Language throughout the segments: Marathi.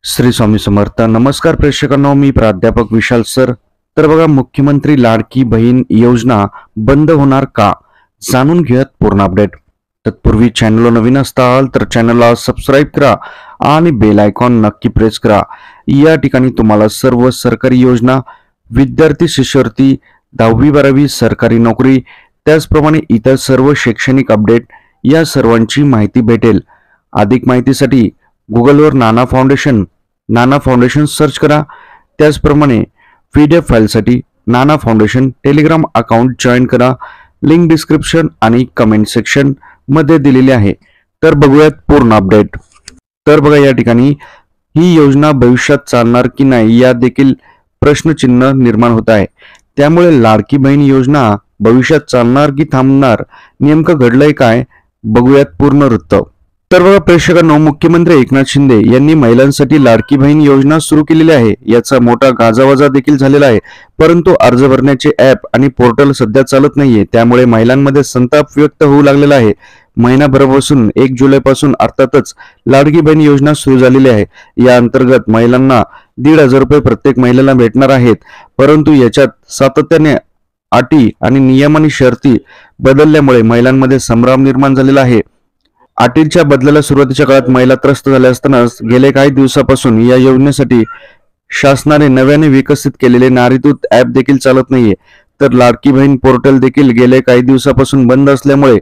श्री स्वामी समर्थ. नमस्कार प्रेक्षकांनो, मी प्राध्यापक विशाल सर. तर बघा, मुख्यमंत्री लाडकी बहीण योजना बंद होणार का, जाणून घेऊयात पूर्ण अपडेट. तत्पूर्वी चॅनलला नवीन असाल तर चॅनलला सबस्क्राईब करा आणि बेल आयकॉन नक्की प्रेस करा. या ठिकाणी तुम्हाला सर्व सरकारी योजना, विद्यार्थी शिष्यवृत्ती, 10वी-12वी सरकारी नोकरी, त्याचप्रमाणे इतर सर्व शैक्षणिक अपडेट या सर्वांची माहिती भेटेल. अधिक माहितीसाठी गुगलवर नाना फाउंडेशन सर्च करा. त्याचप्रमाणे PDF फाईलसाठी नाना फाउंडेशन टेलिग्राम अकाउंट जॉईन करा. लिंक डिस्क्रिप्शन आणि कमेंट सेक्शन मध्ये दिलेली आहे. तर बघूयात पूर्ण अपडेट. तर बघा, या ठिकाणी ही योजना भविष्यात चालणार की नाही या देखील प्रश्नचिन्ह निर्माण होत आहे. त्यामुळे लाडकी बहीण योजना भविष्यात चालणार की थांबणार, नेमकं घडलंय काय, बघूयात पूर्ण वृत्त. तर बघा प्रेक्षकांनो, मुख्यमंत्री एकनाथ शिंदे यांनी महिलांसाठी लाडकी बहीण योजना सुरू केलेली आहे. याचा मोठा गाजावाजा देखील झालेला आहे. परंतु अर्ज भरण्याचे ऍप आणि पोर्टल सध्या चालत नाहीये. त्यामुळे महिलांमध्ये संताप व्यक्त होऊ लागलेला आहे. महिनाभरापासून 1 जुलैपासून अर्थातच लाडकी बहीण योजना सुरू झालेली आहे. या अंतर्गत महिलांना 1,500 रुपये प्रत्येक महिलेला भेटणार आहेत. परंतु याच्यात सातत्याने अटी आणि नियम आणि शर्ती बदलल्यामुळे महिलांमध्ये संभ्रम निर्माण झालेला आहे. अटींच्या बदलाला सुरुवातीच्या काळात महिला त्रस्त झाल्या असतानाच गेले काही दिवसापासून या योजनेसाठी शासनाने नव्याने विकसित केलेले नारीदूत ऍप देखील चालत नाहीये. तर लाडकी बहीण पोर्टल देखील गेले काही दिवसापासून बंद असल्यामुळे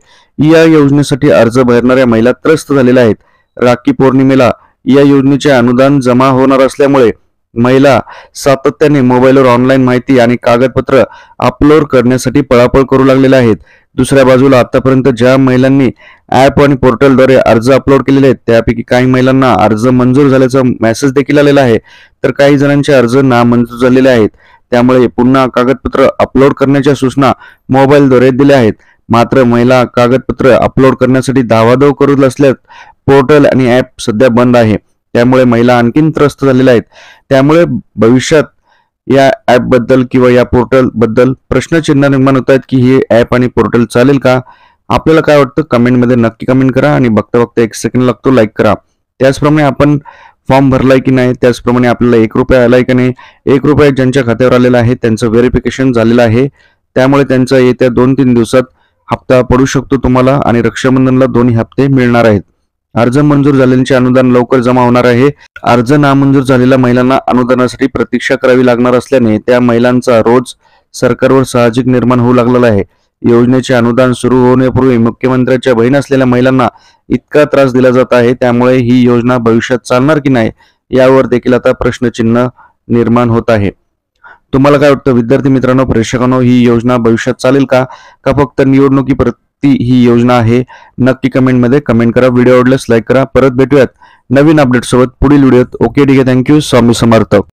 या योजनेसाठी अर्ज भरणाऱ्या महिला त्रस्त झालेल्या आहेत. राखी पौर्णिमेला या योजनेचे अनुदान जमा होणार असल्यामुळे महिला सातत्याने मोबाईलवर ऑनलाईन माहिती आणि कागदपत्र अपलोड करण्यासाठी पळापळ करू लागलेल्या आहेत. दुसऱ्या बाजूला आतापर्यंत ज्या महिलांनी ऍप आणि पोर्टलद्वारे अर्ज अपलोड केलेले आहेत त्यापैकी काही महिलांना अर्ज मंजूर झाल्याचा मेसेज देखील आलेला आहे. तर काही जणांचे अर्ज नामंजूर झालेले आहेत. त्यामुळे पुन्हा कागदपत्र अपलोड करण्याच्या सूचना मोबाईलद्वारे दिल्या आहेत. मात्र महिला कागदपत्र अपलोड करण्यासाठी धावाधाव करत असल्यास पोर्टल आणि ऍप सध्या बंद आहे. त्यामुळे महिला आणखीन त्रस्त झालेल्या आहेत. त्यामुळे भविष्यात या ऍप बद्दल किंवा या पोर्टल बद्दल प्रश्नचिन्ह निर्माण होत आहेत की हे ऍप आणि पोर्टल चालेल का. आपल्याला काय वाटतं कमेंट मध्ये नक्की कमेंट करा. आणि बघता बघता 1 सेकंड लागतो, लाईक करा. त्याचप्रमाणे आपण फॉर्म भरलाय की नाही, त्याचप्रमाणे आपल्याला 1 रुपया आलाय की नाही, 1 रुपया ज्यांच्या खात्यावर आलेला आहे त्यांचं व्हेरिफिकेशन झालेलं आहे. त्यामुळे त्यांचा येत्या 2-3 दिवसात हप्ता पडू शकतो तुम्हाला. आणि रक्षाबंधनला दोन्ही हप्ते मिळणार आहेत. अर्ज मंजूर झालेल्यांचे अनुदान लवकर जमा होणार आहे. अर्ज नामंजूर झालेल्या महिलांना अनुदानासाठी प्रतीक्षा करावी लागणार असल्याने त्या महिलांचा रोज सरकारवर साहजिक निर्माण होऊ लागलेला आहे. योजनेचे अनुदान सुरू होण्यापूर्वी मुख्यमंत्र्यांच्या बहीण असलेल्या महिलांना इतका त्रास दिला जात आहे. त्यामुळे ही योजना भविष्यात चालणार की नाही यावर देखील आता प्रश्नचिन्ह निर्माण होत आहे. तुम्हाला काय वाटतं विद्यार्थी मित्रांनो, प्रेक्षकांनो, ही योजना भविष्यात चालेल का फक्त निवडणुकीपर्यंत ही योजना आहे? नक्की कमेंट मध्ये कमेंट करा. व्हिडिओ आवडल्यास लाईक करा. परत भेटूयात नवीन अपडेट सोबत पुढील व्हिडिओत. ओके, ठीक आहे. थँक्यू. स्वामी समर्थ.